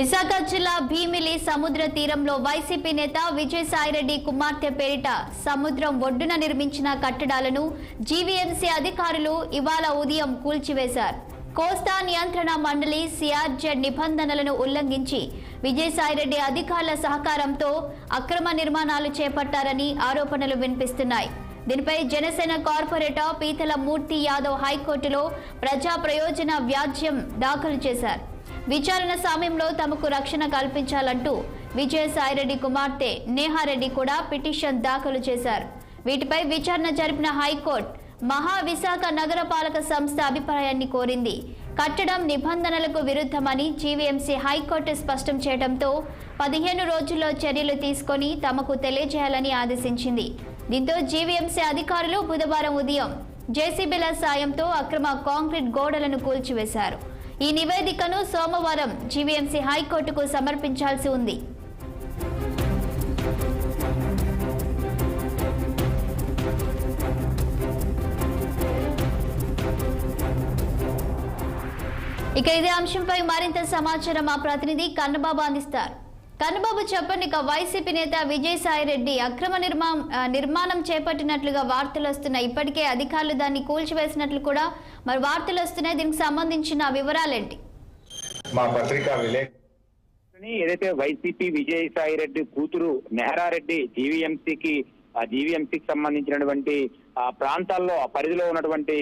విశాఖ జిల్లా భీమిలి సముద్ర తీరంలో వైసీపీ నేత విజయసాయిరెడ్డి కుమార్తె పేరిట సముద్రం ఒడ్డున నిర్మించిన కట్టడాలను జీవీఎంసీ అధికారులు ఇవాళ ఉదయం కూల్చివేశారు. కోస్తా నియంత్రణ మండలి సిఆర్జెడ్ నిబంధనలను ఉల్లంఘించి విజయసాయిరెడ్డి అధికారుల సహకారంతో అక్రమ నిర్మాణాలు చేపట్టారని ఆరోపణలు వినిపిస్తున్నాయి. దీనిపై జనసేన కార్పొరేటర్ పీతల మూర్తి యాదవ్ హైకోర్టులో ప్రజా ప్రయోజన వ్యాజ్యం దాఖలు చేశారు. విచారణ సమయంలో తమకు రక్షణ కల్పించాలంటూ విజయసాయిరెడ్డి కుమార్తె నేహారెడ్డి కూడా పిటిషన్ దాఖలు చేశారు. వీటిపై విచారణ జరిపిన హైకోర్టు మహావిశాఖ నగరపాలక సంస్థ అభిప్రాయాన్ని కోరింది. కట్టడం నిబంధనలకు విరుద్ధమని జీవీఎంసీ హైకోర్టు స్పష్టం చేయడంతో 15 రోజుల్లో చర్యలు తీసుకొని తమకు తెలియజేయాలని ఆదేశించింది. దీంతో జీవీఎంసీ అధికారులు బుధవారం ఉదయం జేసీబీల సాయంతో అక్రమ కాంక్రీట్ గోడలను కూల్చివేశారు. ఈ నివేదికను సోమవారం జీవీఎంసీ హైకోర్టుకు సమర్పించాల్సి ఉంది. ఇక ఇదే అంశంపై మరింత సమాచారం మా ప్రతినిధి కన్నబాబు అందిస్తారు. కన్నబాబు చెప్పండి, ఇక వైసీపీ నేత విజయసాయిరెడ్డి అక్రమ నిర్మాణం చేపట్టినట్లుగా వార్తలు వస్తున్నాయి. ఇప్పటికే అధికారులు దాన్ని కూల్చివేసినట్లు కూడా మరి వార్తలు వస్తున్నాయి. దీనికి సంబంధించిన వివరాలేంటి? మా పత్రికా ఏదైతే వైసీపీ విజయసాయిరెడ్డి కూతురు నెహరారెడ్డి జీవీఎంసీకి సంబంధించినటువంటి ప్రాంతాల్లో పరిధిలో ఉన్నటువంటి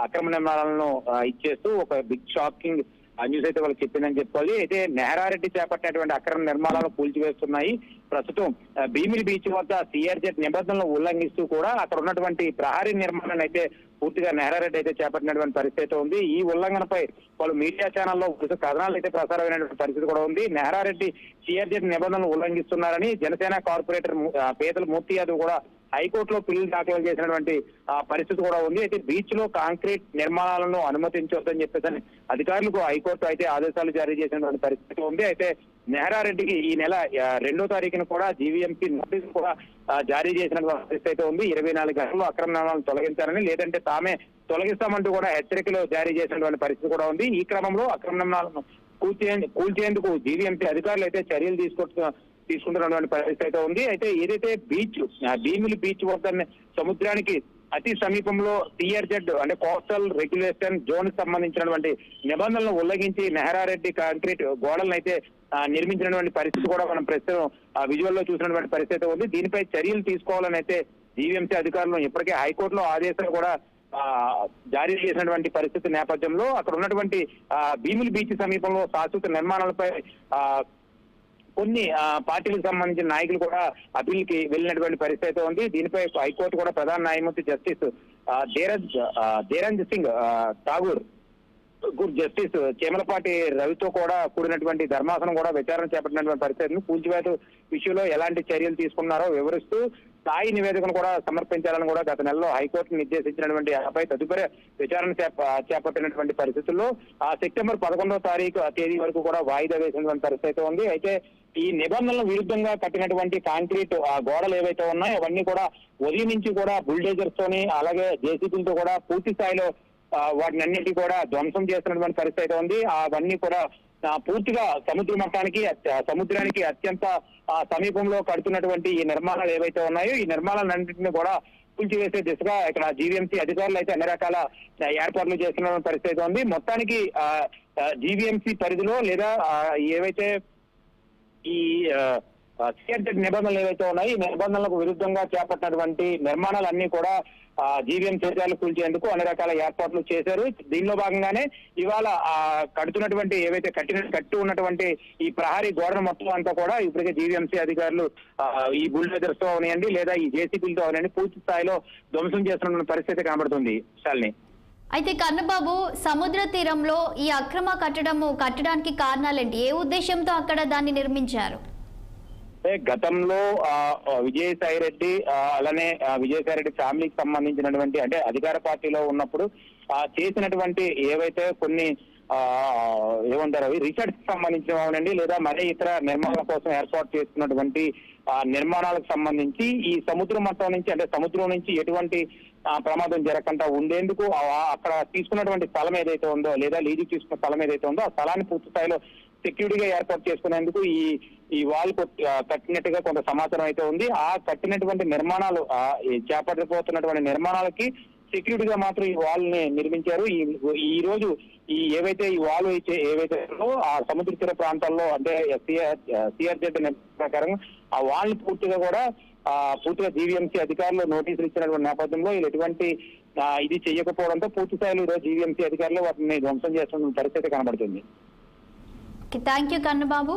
అక్రమ నిర్మాణాలను ఇచ్చేస్తూ ఒక బిగ్ షాకింగ్ న్యూస్ అయితే వాళ్ళకి చెప్పిందని చెప్పుకోవాలి. అయితే నెహరారెడ్డి చేపట్టినటువంటి అక్రమ నిర్మాణాలను కూల్చివేస్తున్నాయి. ప్రస్తుతం భీమిలి బీచ్ వద్ద సిఆర్జెడ్ నిబంధనలను ఉల్లంఘిస్తూ కూడా అక్కడ ఉన్నటువంటి ప్రహరీ నిర్మాణాన్ని అయితే పూర్తిగా నెహరారెడ్డి అయితే చేపట్టినటువంటి పరిస్థితి ఉంది. ఈ ఉల్లంఘనపై పలు మీడియా ఛానల్లో కథనాలు అయితే ప్రసారమైనటువంటి పరిస్థితి కూడా ఉంది. నెహరారెడ్డి సిఆర్జెడ్ నిబంధనలు ఉల్లంఘిస్తున్నారని జనసేన కార్పొరేటర్ పీతల మూర్తి యాదవ్ కూడా హైకోర్టులో పిల్లు దాఖలు చేసినటువంటి పరిస్థితి కూడా ఉంది. అయితే బీచ్ లో కాంక్రీట్ నిర్మాణాలను అనుమతించవద్దని చెప్పేసి అధికారులకు హైకోర్టు అయితే ఆదేశాలు జారీ చేసినటువంటి పరిస్థితి ఉంది. అయితే నెహరారెడ్డికి ఈ నెల 2వ తారీఖున కూడా జీవీఎంసీ నోటీసు కూడా జారీ చేసినటువంటి పరిస్థితి అయితే ఉంది. 24 గంటల్లో అక్రమ నిర్మాణాలను తొలగించారని, లేదంటే తామే తొలగిస్తామంటూ కూడా హెచ్చరికలు జారీ చేసినటువంటి పరిస్థితి కూడా ఉంది. ఈ క్రమంలో అక్రమ నిర్మాణాలను కూల్చేందుకు జీవీఎంసీ అధికారులు అయితే చర్యలు తీసుకుంటున్నటువంటి పరిస్థితి అయితే ఉంది. అయితే ఏదైతే భీమిలి బీచ్ వద్ద సముద్రానికి అతి సమీపంలో సిఆర్జెడ్ అంటే కోస్టల్ రెగ్యులేషన్ జోన్ కి సంబంధించినటువంటి నిబంధనలను ఉల్లంఘించి నెహరారెడ్డి కాంక్రీట్ గోడలను అయితే నిర్మించినటువంటి పరిస్థితి కూడా మనం ప్రస్తుతం విజువల్ లో చూసినటువంటి పరిస్థితి ఉంది. దీనిపై చర్యలు తీసుకోవాలని అయితే జీవీఎంసీ అధికారులు ఇప్పటికే హైకోర్టులో ఆదేశాలు కూడా జారీ చేసినటువంటి పరిస్థితి నేపథ్యంలో అక్కడ ఉన్నటువంటి భీమిలి బీచ్ సమీపంలో శాశ్వత నిర్మాణాలపై కొన్ని పార్టీలకు సంబంధించిన నాయకులు కూడా అప్పీల్కి వెళ్ళినటువంటి పరిస్థితి ఉంది. దీనిపై హైకోర్టు కూడా ప్రధాన న్యాయమూర్తి జస్టిస్ ధీరంజ్ సింగ్ ఠాగూర్, జస్టిస్ చేమలపాటి రవితో కూడా కూడినటువంటి ధర్మాసనం కూడా విచారణ చేపట్టినటువంటి పరిస్థితిని కూల్చివేత విషయంలో ఎలాంటి చర్యలు తీసుకున్నారో వివరిస్తూ స్థాయి నివేదికను కూడా సమర్పించాలని కూడా గత నెలలో హైకోర్టు నిర్దేశించినటువంటి ఆపై తదుపరి విచారణ చేపట్టినటువంటి పరిస్థితుల్లో సెప్టెంబర్ 11వ తేదీ వరకు కూడా వాయిదా వేసినటువంటి పరిస్థితి ఉంది. అయితే ఈ నిబంధనల విరుద్ధంగా కట్టినటువంటి కాంక్రీట్ గోడలు ఏవైతే ఉన్నాయో అవన్నీ కూడా ఉదయం నుంచి కూడా బుల్డేజర్స్ తోని అలాగే జేసీబీలతో కూడా పూర్తి స్థాయిలో వాటిని అన్నింటి కూడా ధ్వంసం చేస్తున్నటువంటి పరిస్థితి ఉంది. అవన్నీ కూడా పూర్తిగా సముద్రానికి అత్యంత సమీపంలో కడుతున్నటువంటి ఈ నిర్మాణాలు ఏవైతే ఉన్నాయో ఈ నిర్మాణాలన్నింటినీ కూడా కూల్చివేసే దిశగా ఇక్కడ జీవీఎంసీ అధికారులు అయితే అన్ని రకాల ఏర్పాట్లు చేస్తున్న పరిస్థితి ఉంది. మొత్తానికి జీవీఎంసీ పరిధిలో లేదా ఏవైతే ఈ సిఆర్జెడ్ నిబంధనలు ఏవైతే ఉన్నాయో ఈ నిబంధనలకు విరుద్ధంగా చేపట్టినటువంటి నిర్మాణాలన్నీ కూడా జీవీఎంసీ అధికారులు కూల్చేందుకు అన్ని రకాల ఏర్పాట్లు చేశారు. దీనిలో భాగంగానే ఇవాళ కడుతున్నటువంటి ఏవైతే కట్టి ఉన్నటువంటి ఈ ప్రహరీ గోడను మొత్తం అంతా కూడా ఇప్పటికే జీవీఎంసీ అధికారులు ఈ బుల్డోజర్స్ తో అవనియండి లేదా ఈ జేసీబీలతో అవనియండి పూర్తి స్థాయిలో ధ్వంసం చేస్తున్న పరిస్థితి కనబడుతుంది. శాలిని, అయితే కన్నబాబు, సముద్ర తీరంలో ఈ అక్రమ కట్టడానికి కారణాలేంటి? ఏ ఉద్దేశంతో అక్కడ దాన్ని నిర్మించారు? గతంలో విజయసాయిరెడ్డి అలానే విజయసాయిరెడ్డి ఫ్యామిలీకి సంబంధించినటువంటి అంటే అధికార పార్టీలో ఉన్నప్పుడు చేసినటువంటి ఏవైతే కొన్ని ఏమంటారు అవి రీసెర్చ్ సంబంధించినవండి లేదా మరే ఇతర నిర్మాణాల కోసం ఏర్పాటు చేసుకున్నటువంటి నిర్మాణాలకు సంబంధించి ఈ సముద్ర మట్టం నుంచి అంటే సముద్రం నుంచి ఎటువంటి ప్రమాదం జరగకుండా ఉండేందుకు అక్కడ తీసుకున్నటువంటి స్థలం ఏదైతే ఉందో లేదా లీజు తీసుకున్న స్థలం ఏదైతే ఉందో ఆ స్థలాన్ని పూర్తి స్థాయిలో సెక్యూరిటీగా ఏర్పాటు చేసుకునేందుకు ఈ వాల్ కట్టినట్టుగా కొంత సమాచారం అయితే ఉంది. ఆ కట్టినటువంటి నిర్మాణాలు చేపట్టబోతున్నటువంటి నిర్మాణాలకి సెక్యూరిటీగా మాత్రం ఈ వాల్ ని నిర్మించారు. ఈ రోజు ఏవైతే ఈ వాల్ ఏవైతే ఆ సముద్ర తీర ప్రాంతాల్లో అంటే సిఆర్జెడ్ ప్రకారం ఆ వాల్ ని పూర్తిగా జీవీఎంసీ అధికారులు నోటీసులు ఇచ్చినటువంటి నేపథ్యంలో వీళ్ళు ఎటువంటి ఇది చేయకపోవడంతో పూర్తి స్థాయిలో ఈరోజు జీవీఎంసీ అధికారులు వాటిని ధ్వంసం చేస్తున్న పరిస్థితి కనబడుతుంది. Thank you Kannababu.